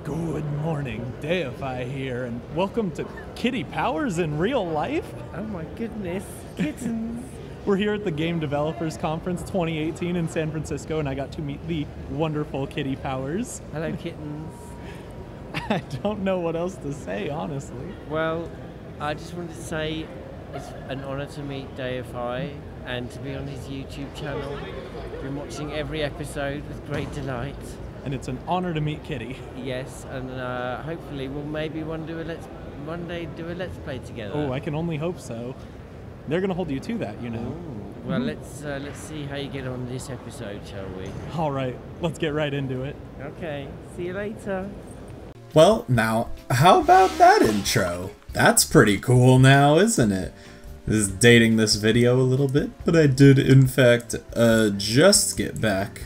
Good morning, Deify here, and welcome to Kitty Powers in real life. Oh my goodness, kittens. We're here at the Game Developers Conference 2018 in San Francisco, and I got to meet the wonderful Kitty Powers. Hello, kittens. I don't know what else to say, honestly. Well, I just wanted to say it's an honor to meet Deify and to be on his YouTube channel. Been watching every episode with great delight. And it's an honor to meet Kitty. Yes, and hopefully we'll maybe one day do a let's play together. Oh, I can only hope so. They're gonna hold you to that, you know. Ooh. Well, let's see how you get on this episode, shall we? All right, let's get right into it. Okay, see you later. Well, now, how about that intro? That's pretty cool now, isn't it? This is dating this video a little bit, but I did, in fact, just get back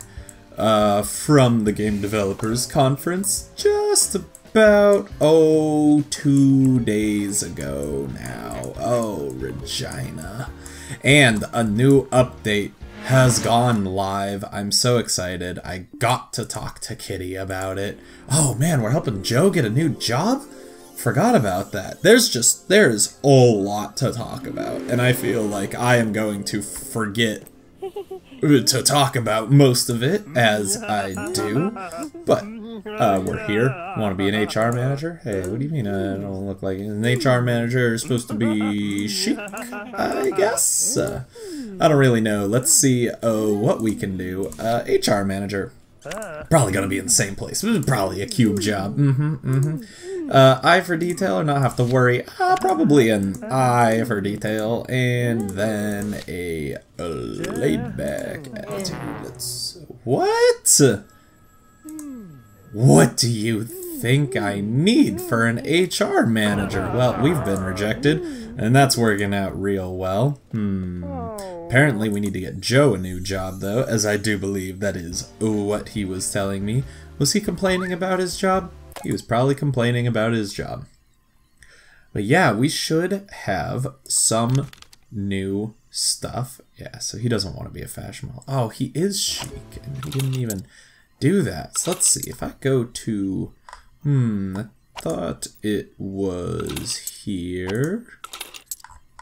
from the Game Developers Conference just about, 2 days ago now. Oh, Regina. And a new update has gone live. I'm so excited. I got to talk to Kitty about it. Oh man, we're helping Joe get a new job? Forgot about that. There's a lot to talk about, and I feel like I am going to forget to talk about most of it, as I do. But we're here. Want to be an HR manager? Hey, what do you mean I don't look like an HR manager? Is supposed to be chic, I guess. I don't really know. Let's see what we can do. HR manager. Probably gonna be in the same place. Probably a cube job. Eye for detail or not have to worry. Probably an eye for detail, and then a laid back attitude. What? What do you think I need for an HR manager? Well, we've been rejected, and that's working out real well. Apparently we need to get Joe a new job, though, as I do believe that is what he was telling me. Was he complaining about his job? He was probably complaining about his job. But yeah, we should have some new stuff. Yeah, so he doesn't want to be a fashion model. Oh, he is chic, and he didn't even do that. So let's see, if I go to... I thought it was here.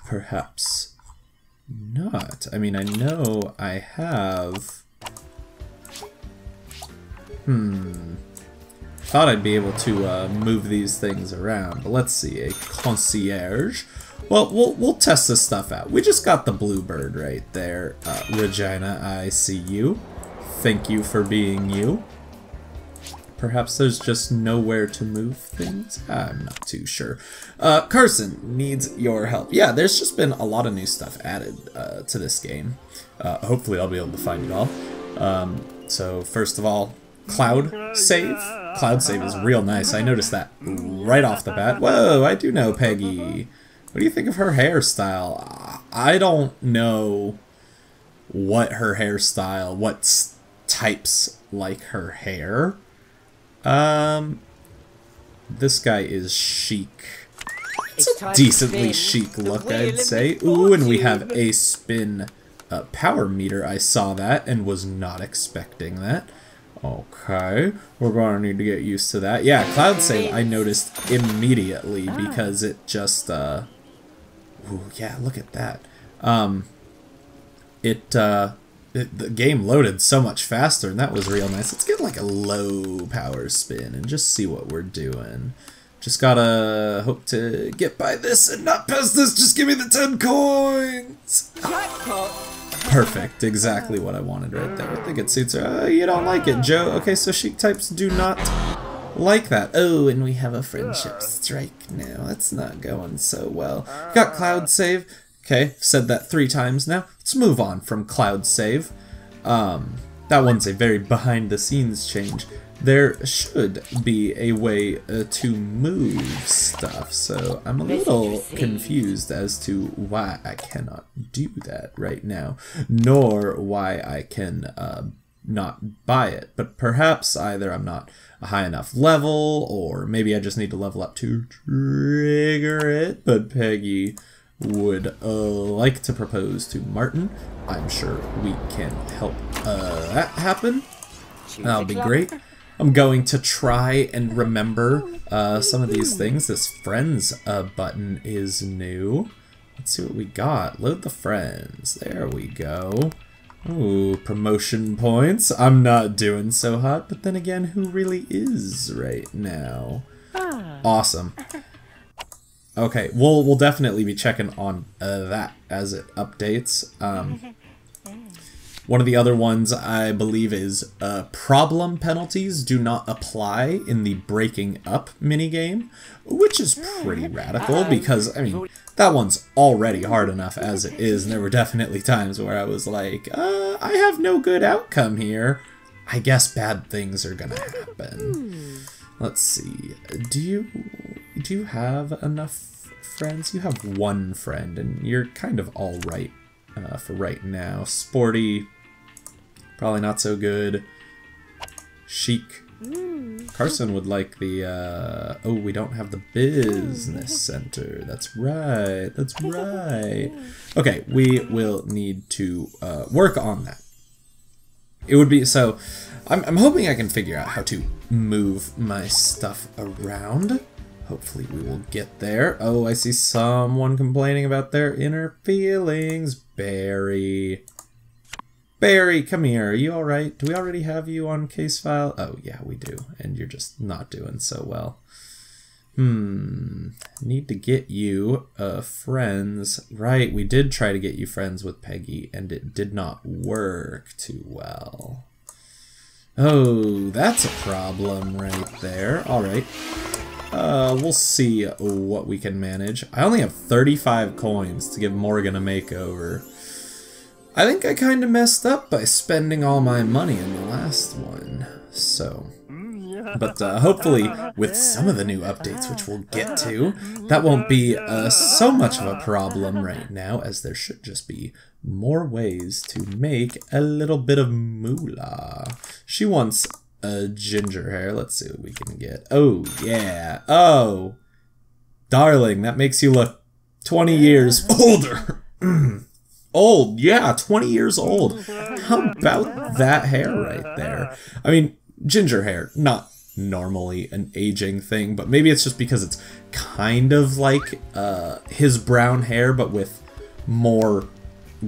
Perhaps not. I mean, I know I have... Thought I'd be able to move these things around, but let's see. A concierge. Well, we'll test this stuff out. We just got the bluebird right there. Regina, I see you. Thank you for being you. Perhaps there's just nowhere to move things? I'm not too sure. Carson needs your help. Yeah, there's just been a lot of new stuff added to this game. Hopefully I'll be able to find it all. So first of all, cloud save. Cloud save is real nice. I noticed that right off the bat. Whoa, I do know Peggy. What do you think of her hairstyle? I don't know what her hairstyle, what types like her hair. This guy is chic. It's a decently chic look, I'd say. Ooh, and we have a spin power meter. I saw that and was not expecting that. Okay, we're gonna need to get used to that. Yeah, cloud save I noticed immediately because it just, ooh, yeah, look at that. The game loaded so much faster, and that was real nice. Let's get like a low power spin and just see what we're doing. Just gotta hope to get by this and not pass this. Just give me the 10 coins. Perfect, exactly what I wanted right there. I think it suits her. You don't like it, Joe. Okay, so chic types do not like that. Oh, and we have a friendship strike now. That's not going so well. Got cloud save. Okay, said that 3 times now. Let's move on from cloud save. That one's a very behind the scenes change. There should be a way to move stuff, so I'm a little confused as to why I cannot do that right now, nor why I can not buy it. But perhaps either I'm not a high enough level, or maybe I just need to level up to trigger it. But Peggy would like to propose to Martin. I'm sure we can help that happen. That'll be great. I'm going to try and remember some of these things. This friends button is new. Let's see what we got. Load the friends. There we go. Ooh, promotion points. I'm not doing so hot, but then again, who really is right now? Awesome. Okay, we'll definitely be checking on that as it updates. One of the other ones I believe is problem penalties do not apply in the breaking up minigame, which is pretty radical because, I mean, that one's already hard enough as it is, and there were definitely times where I was like, I have no good outcome here. I guess bad things are gonna happen. Let's see. Do you have enough friends? You have one friend, and you're kind of all right for right now. Sporty, probably not so good. Chic. Carson would like the, oh, we don't have the business center. That's right, that's right. Okay, we will need to work on that. It would be, so, I'm hoping I can figure out how to move my stuff around. Hopefully we will get there. Oh, I see someone complaining about their inner feelings. Barry. Barry, come here. Are you alright? Do we already have you on case file? Oh, yeah, we do. And you're just not doing so well. Need to get you friends. Right, we did try to get you friends with Peggy, and it did not work too well. Oh, that's a problem right there. Alright. We'll see what we can manage. I only have 35 coins to give Morgan a makeover. I think I kind of messed up by spending all my money in the last one, so... But hopefully, with some of the new updates, which we'll get to, that won't be so much of a problem right now, as there should just be more ways to make a little bit of moolah. She wants a ginger hair. Let's see what we can get. Oh, yeah. Oh, darling, that makes you look 20 years older. Old, yeah, 20 years old. How about that hair right there? I mean, ginger hair, not normally an aging thing, but maybe it's just because it's kind of like his brown hair, but with more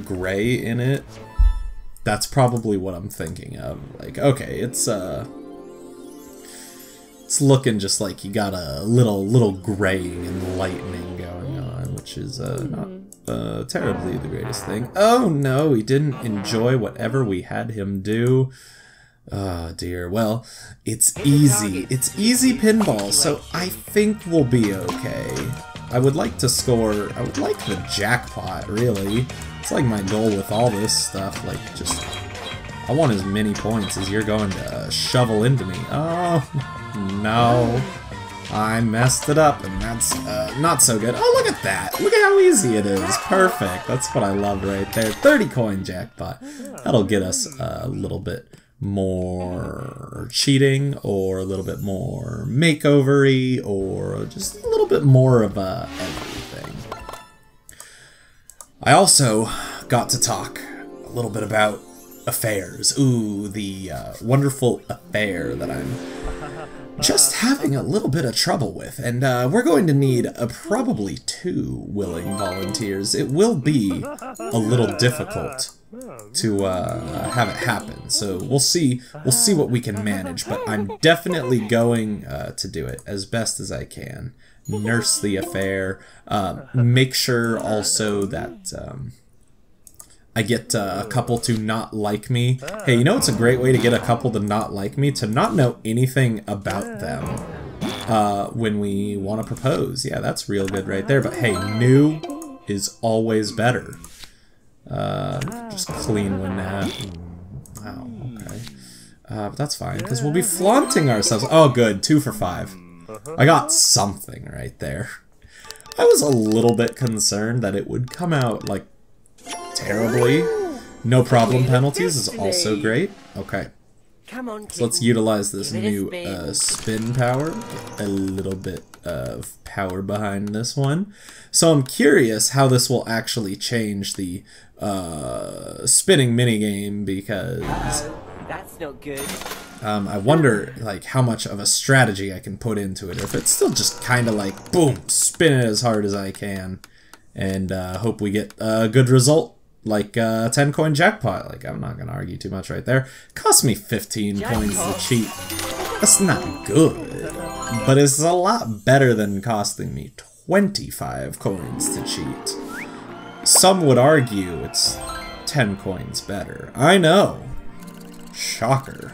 gray in it. That's probably what I'm thinking of. Like, okay, it's looking just like you got a little graying and lightening going on, which is not terribly the greatest thing. Oh no, he didn't enjoy whatever we had him do. Oh dear. Well, it's easy. It's easy pinball, so I think we'll be okay. I would like to score, I would like the jackpot, really. It's like my goal with all this stuff, like just, I want as many points as you're going to shovel into me. Oh, no. I messed it up, and that's not so good. Oh, look at that. Look at how easy it is. Perfect. That's what I love right there. 30 coin jackpot. That'll get us a little bit more cheating, or a little bit more makeover-y, or just a little bit more of everything. I also got to talk a little bit about affairs. Ooh, the wonderful affair that I'm just having a little bit of trouble with, and we're going to need probably 2 willing volunteers. It will be a little difficult to have it happen, so we'll see what we can manage, but I'm definitely going to do it as best as I can. Nurse the affair, make sure also that I get a couple to not like me. Hey, you know what's a great way to get a couple to not like me? To not know anything about them when we want to propose. Yeah, that's real good right there. But hey, new is always better. Just clean one now. Wow, okay. But that's fine, because we'll be flaunting ourselves. Oh, good. 2 for 5. I got something right there. I was a little bit concerned that it would come out, like, terribly. No problem penalties is also great. Okay. So let's utilize this new spin power. Get a little bit of power behind this one. So I'm curious how this will actually change the spinning minigame, because that's no good. I wonder, like, how much of a strategy I can put into it. If it's still just kind of like, boom, spin it as hard as I can, and hope we get a good result, like 10 coin jackpot. Like, I'm not gonna argue too much right there. Cost me 15 coins to cheat. That's not good, but it's a lot better than costing me 25 coins to cheat. Some would argue it's 10 coins better. I know. Shocker.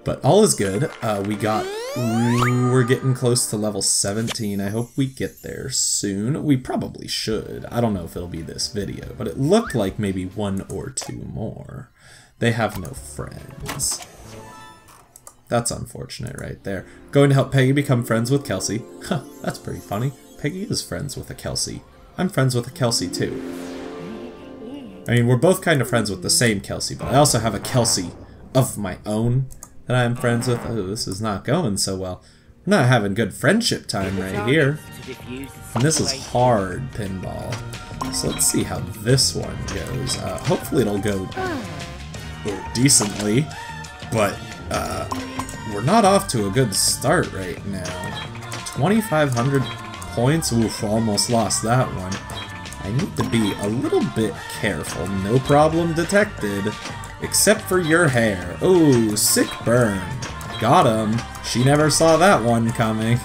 But all is good. We're getting close to level 17. I hope we get there soon. We probably should. I don't know if it'll be this video, but it looked like maybe 1 or 2 more. They have no friends. That's unfortunate right there. Going to help Peggy become friends with Kelsey. Huh, that's pretty funny. Peggy is friends with a Kelsey. I'm friends with a Kelsey too. I mean, we're both kind of friends with the same Kelsey, but I also have a Kelsey of my own that I'm friends with. Oh, this is not going so well. We're not having good friendship time right here. And this is hard pinball. So let's see how this one goes. Hopefully it'll go decently, but we're not off to a good start right now. 2,500 points. Oof, almost lost that one. I need to be a little bit careful. No problem detected. Except for your hair. Oh, sick burn. Got him. She never saw that one coming.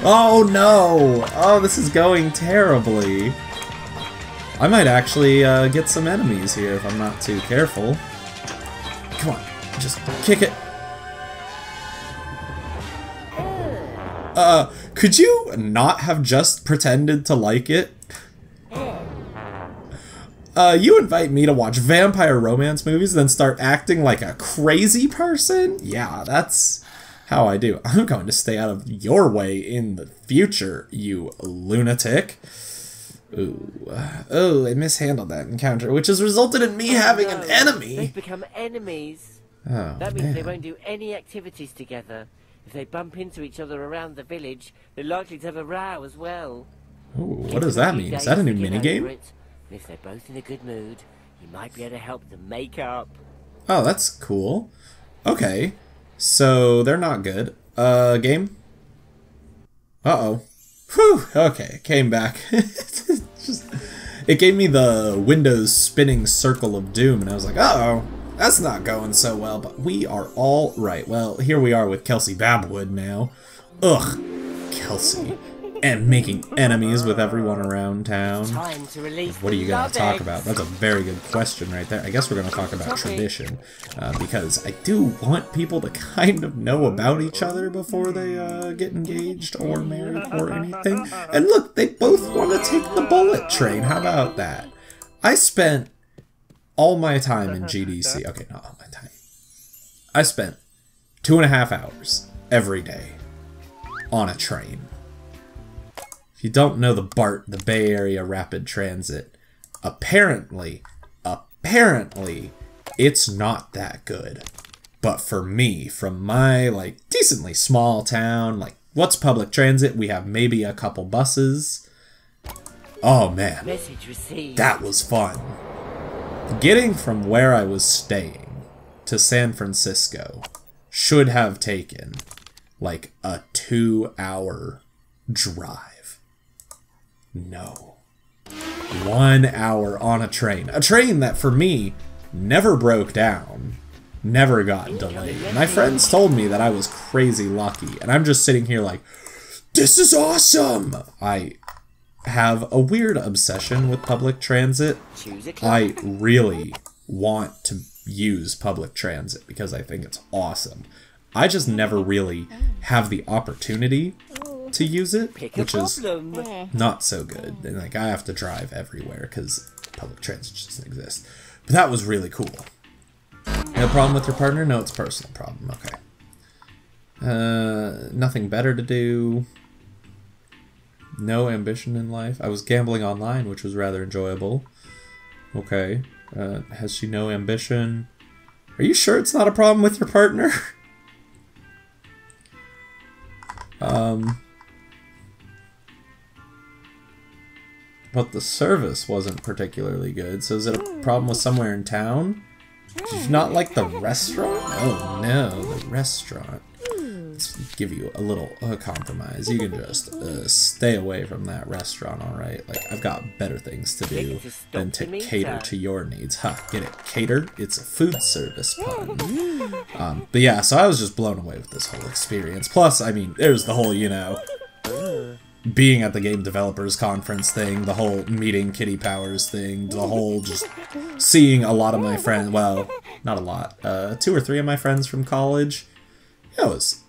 Oh no! Oh, this is going terribly. I might actually get some enemies here if I'm not too careful. Come on, just kick it. Could you not have just pretended to like it? You invite me to watch vampire romance movies, then start acting like a crazy person? Yeah, that's how I do. I'm going to stay out of your way in the future, you lunatic. Ooh. Oh, I mishandled that encounter, which has resulted in me having an enemy. They've become enemies. Oh, that means they man. won't do any activities together. If they bump into each other around the village, they're likely to have a row as well. Ooh, what does that mean? Is that a new minigame? If they're both in a good mood, you might be able to help them make up. Oh, that's cool. Okay. So, they're not good. Game? Uh-oh. Whew, okay, came back. It gave me the Windows spinning circle of doom, and I was like, uh-oh, that's not going so well, but we are all right. Well, here we are with Kelsey Babwood now. Ugh, Kelsey. And making enemies with everyone around town. What are you going to talk about? That's a very good question right there. I guess we're going to talk about tradition. Because I do want people to kind of know about each other before they get engaged or married or anything. And look, they both want to take the bullet train. How about that? I spent all my time in GDC. Okay, not all my time. I spent 2.5 hours every day on a train. If you don't know the BART, the Bay Area Rapid Transit, apparently, it's not that good. But for me, from my, like, decently small town, like, what's public transit? We have maybe a couple buses. Oh, man. Message received. That was fun. Getting from where I was staying to San Francisco should have taken, like, a 2-hour drive. No. 1 hour on a train. A train that, for me, never broke down. Never got delayed. My friends told me that I was crazy lucky. And I'm just sitting here like, this is awesome! I have a weird obsession with public transit. I really want to use public transit because I think it's awesome. I just never really have the opportunity to use it, which is not so good. And like, I have to drive everywhere because public transit just doesn't exist. But that was really cool. No problem with your partner? No, it's a personal problem. Okay. Nothing better to do. No ambition in life. I was gambling online, which was rather enjoyable. Okay. Has she no ambition? Are you sure it's not a problem with your partner? But the service wasn't particularly good, so is it a problem with somewhere in town? Did you not like the restaurant? Oh no, the restaurant. Let's give you a little compromise. You can just stay away from that restaurant, alright? Like, I've got better things to do than to cater to your needs. Ha, get it? Cater? It's a food service pun. But yeah, so I was just blown away with this whole experience. Plus, I mean, there's the whole, you know, being at the Game Developers Conference thing, the whole meeting Kitty Powers thing, the whole just seeing a lot of my friends, well, not a lot, 2 or 3 of my friends from college.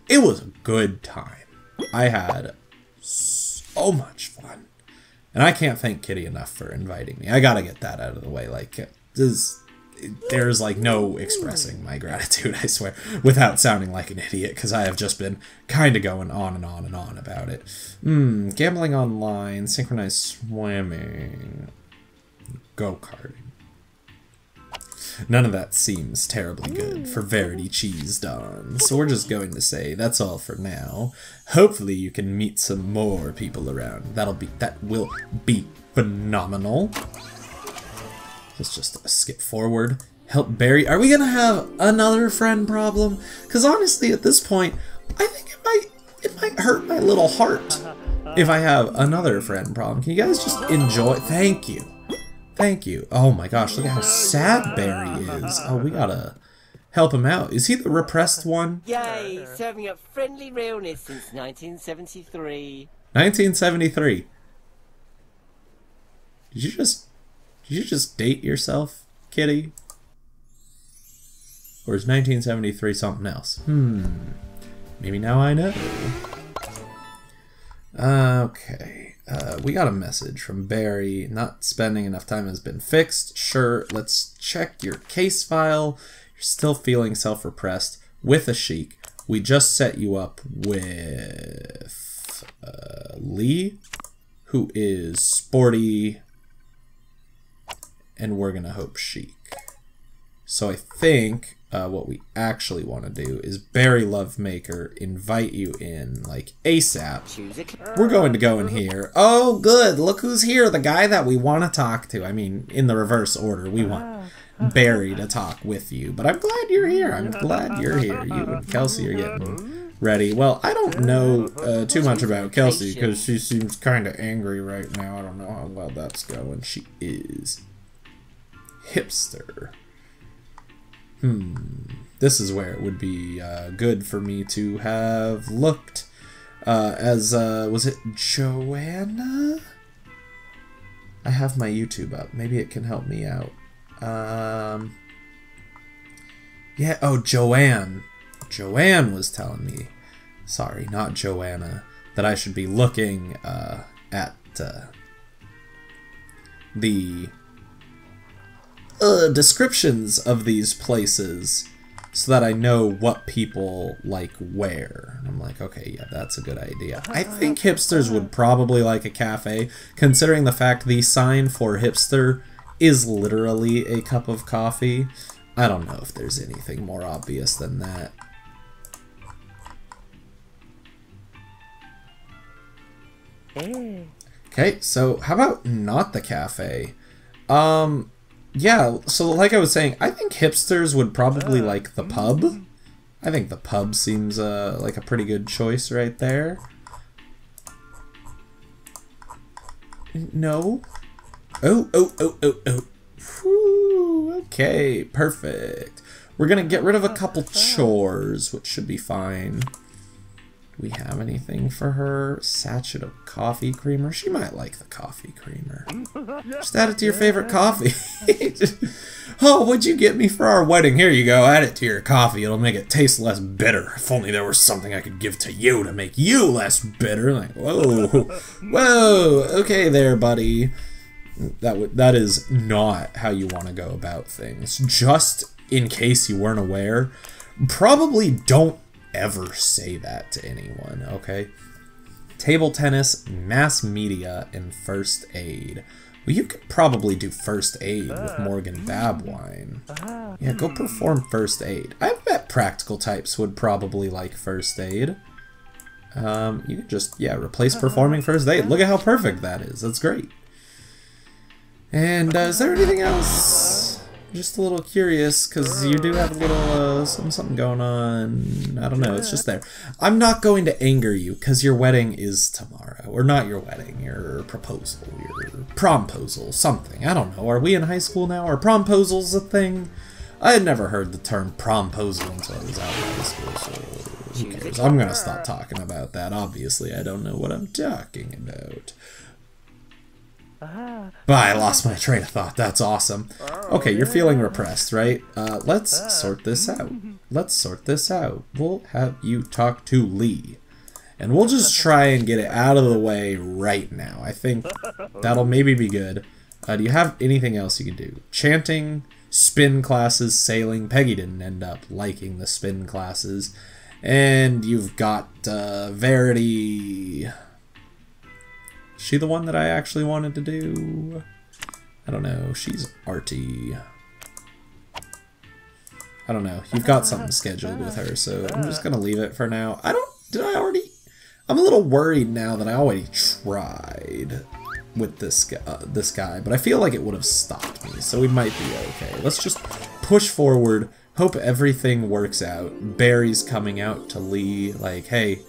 It was a good time. I had so much fun. And I can't thank Kitty enough for inviting me. I gotta get that out of the way. Like, there's like no expressing my gratitude, I swear, without sounding like an idiot, because I have just been kind of going on and on and on about it. Gambling online, synchronized swimming, go-karting. None of that seems terribly good for Verity Cheese Dawn, so we're just going to say that's all for now. Hopefully you can meet some more people around. That will be phenomenal. Let's just skip forward. Help Barry. Are we gonna have another friend problem? Because honestly, at this point, I think it might hurt my little heart if I have another friend problem. Can you guys just enjoy? Thank you. Thank you. Oh my gosh, look at how sad Barry is. Oh, we gotta help him out. Is he the repressed one? Yay! Serving up friendly realness since 1973. 1973. Did you just date yourself, Kitty? Or is 1973 something else? Maybe now I know. Okay. We got a message from Barry. Not spending enough time has been fixed. Sure, let's check your case file. You're still feeling self-repressed with a chic. We just set you up with Lee, who is sporty, and we're gonna hope chic. So I think what we actually want to do is Barry Lovemaker invite you in, like, ASAP. We're going to go in here. Oh, good. Look who's here. The guy that we want to talk to. I mean, in the reverse order. We want Barry to talk with you. But I'm glad you're here. I'm glad you're here. You and Kelsey are getting ready. Well, I don't know too much about Kelsey because she seems kind of angry right now. I don't know how well that's going. She is. Hipster. This is where it would be good for me to have looked as, was it Joanna? I have my YouTube up. Maybe it can help me out. Yeah, oh, Joanne. Joanne was telling me, sorry, not Joanna, that I should be looking at the descriptions of these places so that I know what people like where. And I'm like, okay, yeah, that's a good idea. I think hipsters would probably like a cafe, considering the fact the sign for hipster is literally a cup of coffee. I don't know if there's anything more obvious than that. Okay, so how about not the cafe? Yeah, so like I was saying, I think hipsters would probably like the pub. I think the pub seems like a pretty good choice right there. No? Oh. Whew, okay, perfect. We're gonna get rid of a couple chores, which should be fine. Do we have anything for her? Sachet of coffee creamer? She might like the coffee creamer. Just add it to your favorite coffee. Oh, what'd you get me for our wedding? Here you go, add it to your coffee. It'll make it taste less bitter. If only there was something I could give to you to make you less bitter. Like, whoa. Whoa, okay there, buddy. That is not how you want to go about things. Just in case you weren't aware, probably don't ever say that to anyone, okay? Table tennis, mass media, and first aid. Well, you could probably do first aid with Morgan Babwine. Yeah, go perform first aid. I bet practical types would probably like first aid. You could just, yeah, replace performing first aid. Look at how perfect that is. That's great. And is there anything else? Just a little curious, because you do have a little, something going on. I don't know, it's just there. I'm not going to anger you, because your wedding is tomorrow. Or not your wedding, your proposal, your promposal, something. I don't know, are we in high school now? Are promposals a thing? I had never heard the term promposal until I was out of high school, so who cares? I'm gonna stop talking about that. Obviously, I don't know what I'm talking about. But I lost my train of thought. That's awesome. Okay, you're feeling repressed, right? Let's sort this out. Let's sort this out. We'll have you talk to Lee. And we'll just try and get it out of the way right now. I think that'll maybe be good. Do you have anything else you can do? Chanting, spin classes, sailing. Peggy didn't end up liking the spin classes. And you've got Verity... She the one that I actually wanted to do? I don't know. She's arty. I don't know. You've got something scheduled with her, so I'm just gonna leave it for now. Did I already? I'm a little worried now that I already tried with this guy, but I feel like it would have stopped me, so we might be okay. Let's just push forward. Hope everything works out. Barry's coming out to Lee, like, hey,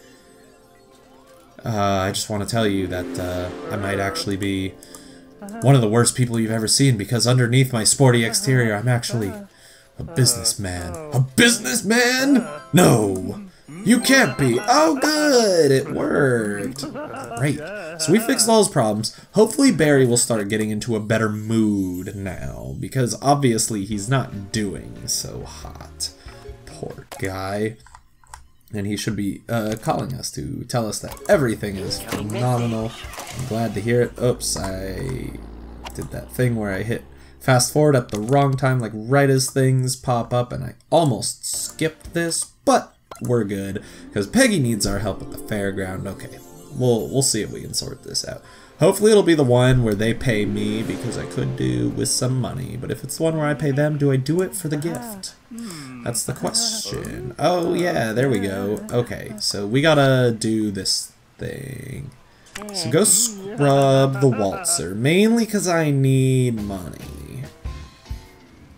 I just want to tell you that I might actually be one of the worst people you've ever seen, because underneath my sporty exterior, I'm actually a businessman. A businessman? No! You can't be! Oh, good! It worked! Great. So we fixed all his problems. Hopefully Barry will start getting into a better mood now, because obviously he's not doing so hot. Poor guy. And he should be calling us to tell us that everything is phenomenal. I'm glad to hear it. Oops, I did that thing where I hit fast forward at the wrong time, like right as things pop up, and I almost skipped this, but we're good, because Peggy needs our help at the fairground. Okay, we'll see if we can sort this out. Hopefully it'll be the one where they pay me, because I could do with some money, but if it's the one where I pay them, do I do it for the gift? That's the question. Oh yeah, there we go. Okay, so we gotta do this thing. So go scrub the waltzer, mainly because I need money.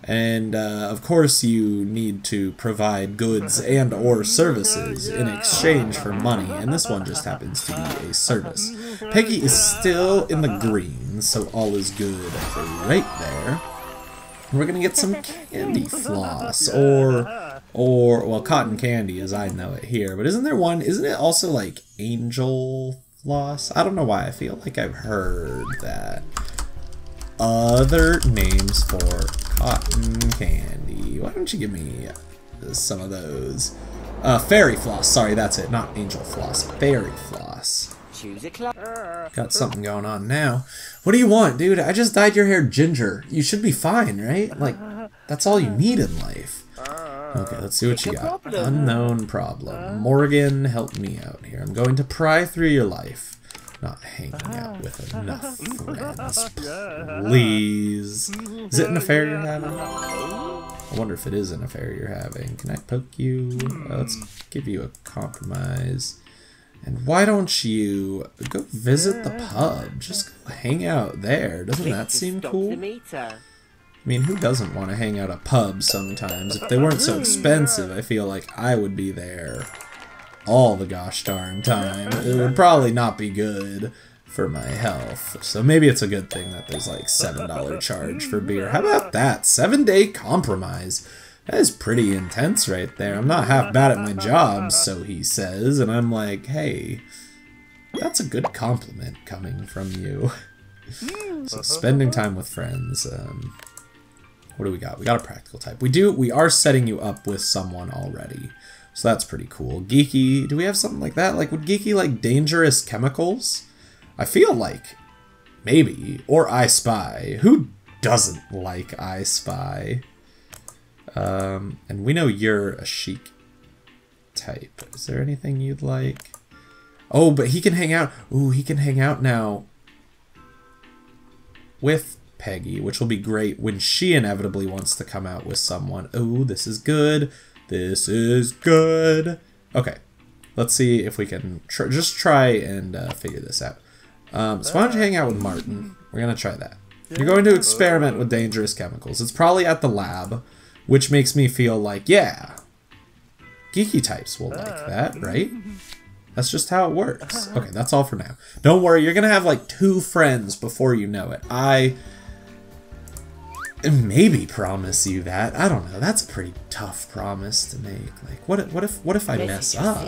And of course you need to provide goods and or services in exchange for money, and this one just happens to be a service. Peggy is still in the green, so all is good right there. We're gonna get some candy floss, or well, cotton candy as I know it here. But isn't it also like angel floss? I don't know why I feel like I've heard that. Other names for cotton candy. Why don't you give me some of those? Fairy floss, sorry, that's it, not angel floss, fairy floss. Got something going on now. What do you want, dude? I just dyed your hair ginger. You should be fine, right? Like, that's all you need in life. Okay, let's see what you got. Unknown problem. Morgan, help me out here. I'm going to pry through your life. Not hanging out with enough friends. Please. Is it an affair you're having? I wonder if it is an affair you're having. Can I poke you? Let's give you a compromise. And why don't you go visit the pub? Just go hang out there. Doesn't that seem cool? I mean, who doesn't want to hang out at a pub sometimes? If they weren't so expensive, I feel like I would be there all the gosh darn time. It would probably not be good for my health. So maybe it's a good thing that there's like $7 charge for beer. How about that? 7-day compromise. That is pretty intense right there. I'm not half bad at my job, so he says, and I'm like, hey, that's a good compliment coming from you. So spending time with friends. What do we got? We got a practical type. We are setting you up with someone already. So that's pretty cool. Geeky, do we have something like that? Like, would Geeky like dangerous chemicals? I feel like maybe. Or I Spy. Who doesn't like I Spy? And we know you're a chic type. Is there anything you'd like? Oh, but he can hang out. Ooh, he can hang out now with Peggy, which will be great when she inevitably wants to come out with someone. Oh, this is good. This is good. Okay, let's see if we can just try and figure this out. So why don't you hang out with Martin? We're gonna try that. You're going to experiment with dangerous chemicals. It's probably at the lab, which makes me feel like, yeah, geeky types will like that, right? That's just how it works. Okay, that's all for now. Don't worry, you're gonna have like 2 friends before you know it. I maybe promise you that. I don't know. That's a pretty tough promise to make. Like, what if I mess up?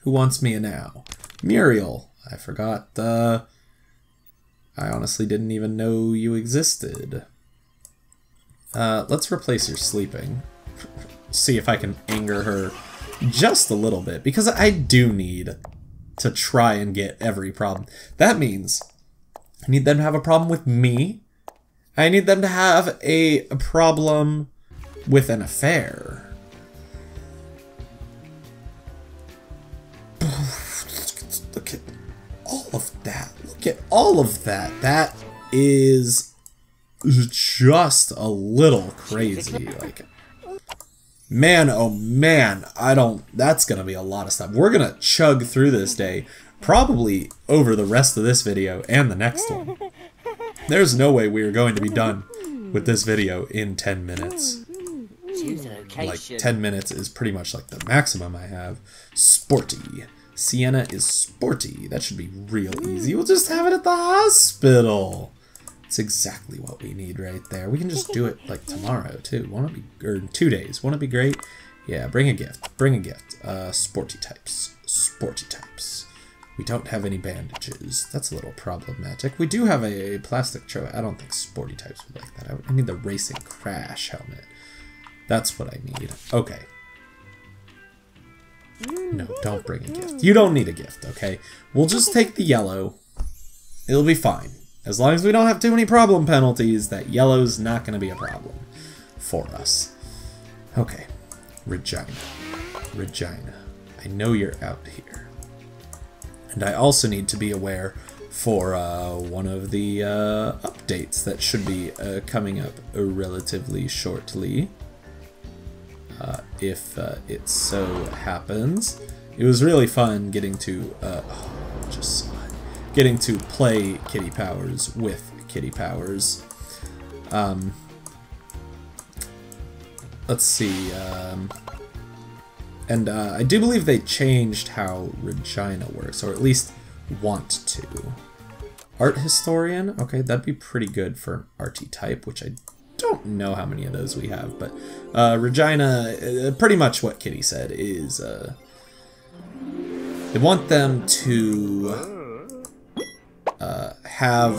Who wants me now? Muriel. I forgot. I honestly didn't even know you existed. Let's replace your sleeping. See if I can anger her just a little bit, because I do need to try and get every problem. That means I need them to have a problem with me. I need them to have a problem with an affair. Look at all of that. Look at all of that. That is just a little crazy. Like, man, oh man, that's gonna be a lot of stuff. We're gonna chug through this day, probably over the rest of this video and the next one. There's no way we are going to be done with this video in 10 minutes. Like, 10 minutes is pretty much like the maximum I have. Sporty. Sienna is sporty. That should be real easy. We'll just have it at the hospital. It's exactly what we need right there. We can just do it like tomorrow too. Won't it be, or in 2 days? Won't it be great? Yeah, bring a gift. Bring a gift. Sporty types. Sporty types. We don't have any bandages. That's a little problematic. We do have a plastic tray. I don't think sporty types would like that. I need the racing crash helmet. That's what I need. Okay. No, don't bring a gift. You don't need a gift, okay? We'll just take the yellow. It'll be fine. As long as we don't have too many problem penalties, that yellow's not going to be a problem for us. Okay. Regina. Regina. I know you're out here. And I also need to be aware for one of the updates that should be coming up relatively shortly. If it so happens. It was really fun getting to getting to play Kitty Powers with Kitty Powers. Let's see. And I do believe they changed how Regina works, or at least want to. Art historian? Okay, that'd be pretty good for an arty type, which I don't know how many of those we have, but Regina, pretty much what Kitty said is they want them to have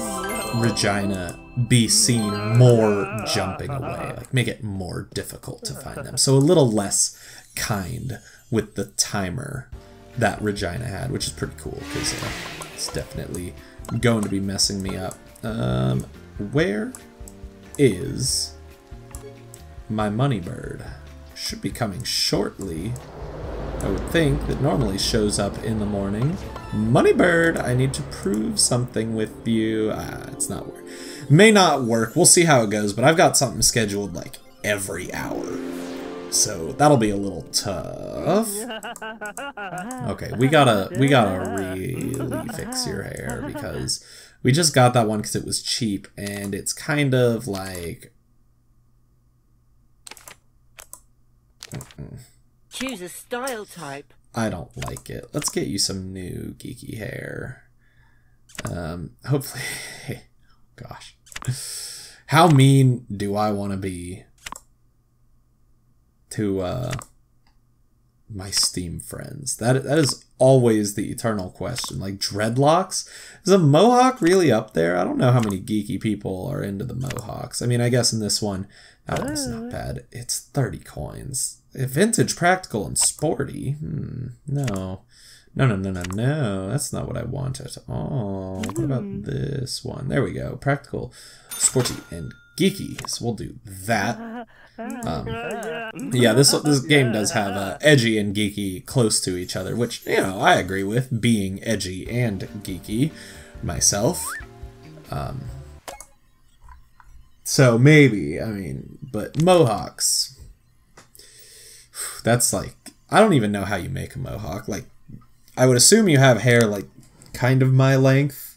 Regina be seen more jumping away, like make it more difficult to find them. So a little less kind with the timer that Regina had, which is pretty cool because it's definitely going to be messing me up. Where is my money bird? Should be coming shortly. I would think that normally shows up in the morning. Money bird, I need to prove something with you. It's not work. May not work. We'll see how it goes, but I've got something scheduled like every hour. So that'll be a little tough. Okay, we gotta really fix your hair because we just got that one because it was cheap and it's kind of like choose a style type. I don't like it. Let's get you some new geeky hair. Hopefully, gosh, how mean do I want to be to my Steam friends? That is always the eternal question. Like dreadlocks? Is a mohawk really up there? I don't know how many geeky people are into the mohawks. I mean, I guess in this one, that one's not bad. It's 30 coins. Vintage, practical, and sporty. No. No. That's not what I wanted. Oh, what about this one? There we go. Practical, sporty, and geeky. So we'll do that. Yeah, this game does have edgy and geeky close to each other, which, you know, I agree with, being edgy and geeky myself. So maybe, I mean, but mohawks, that's like, I don't even know how you make a mohawk. Like, I would assume you have hair like kind of my length,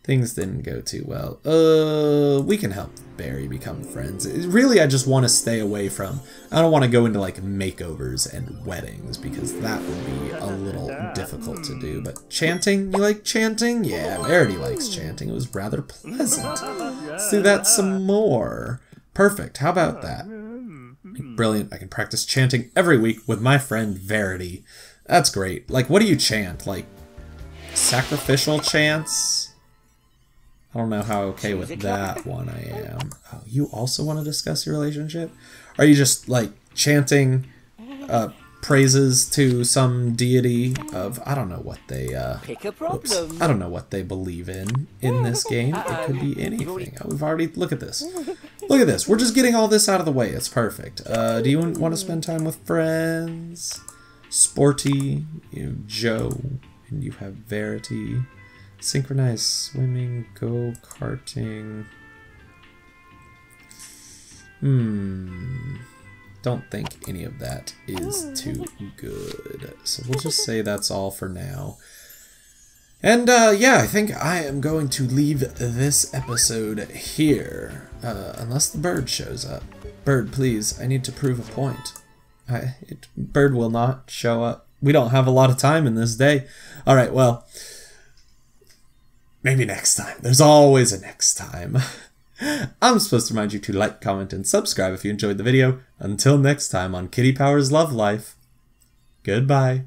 Things didn't go too well. We can help Barry become friends. Really, I just want to stay away from... I don't want to go into, like, makeovers and weddings, because that would be a little difficult to do. But chanting? You like chanting? Yeah, Verity likes chanting. It was rather pleasant. Let's do that some more. Perfect. How about that? Brilliant. I can practice chanting every week with my friend Verity. That's great. Like, what do you chant? Like, sacrificial chants? I don't know how okay with that one I am. Oh, you also want to discuss your relationship? Are you just, like, chanting praises to some deity of... I don't know what they... Pick a problem. I don't know what they believe in this game. It could be anything. Oh, we've already... Look at this. Look at this. We're just getting all this out of the way. It's perfect. Do you want to spend time with friends? Sporty, you know, Joe, and you have Verity. Synchronized swimming, go-karting. Don't think any of that is too good. So we'll just say that's all for now. And yeah, I think I am going to leave this episode here. Unless the bird shows up. Bird, please, I need to prove a point. Bird will not show up. We don't have a lot of time in this day. Alright, well... maybe next time. There's always a next time. I'm supposed to remind you to like, comment, and subscribe if you enjoyed the video. Until next time on Kitty Powers Love Life. Goodbye.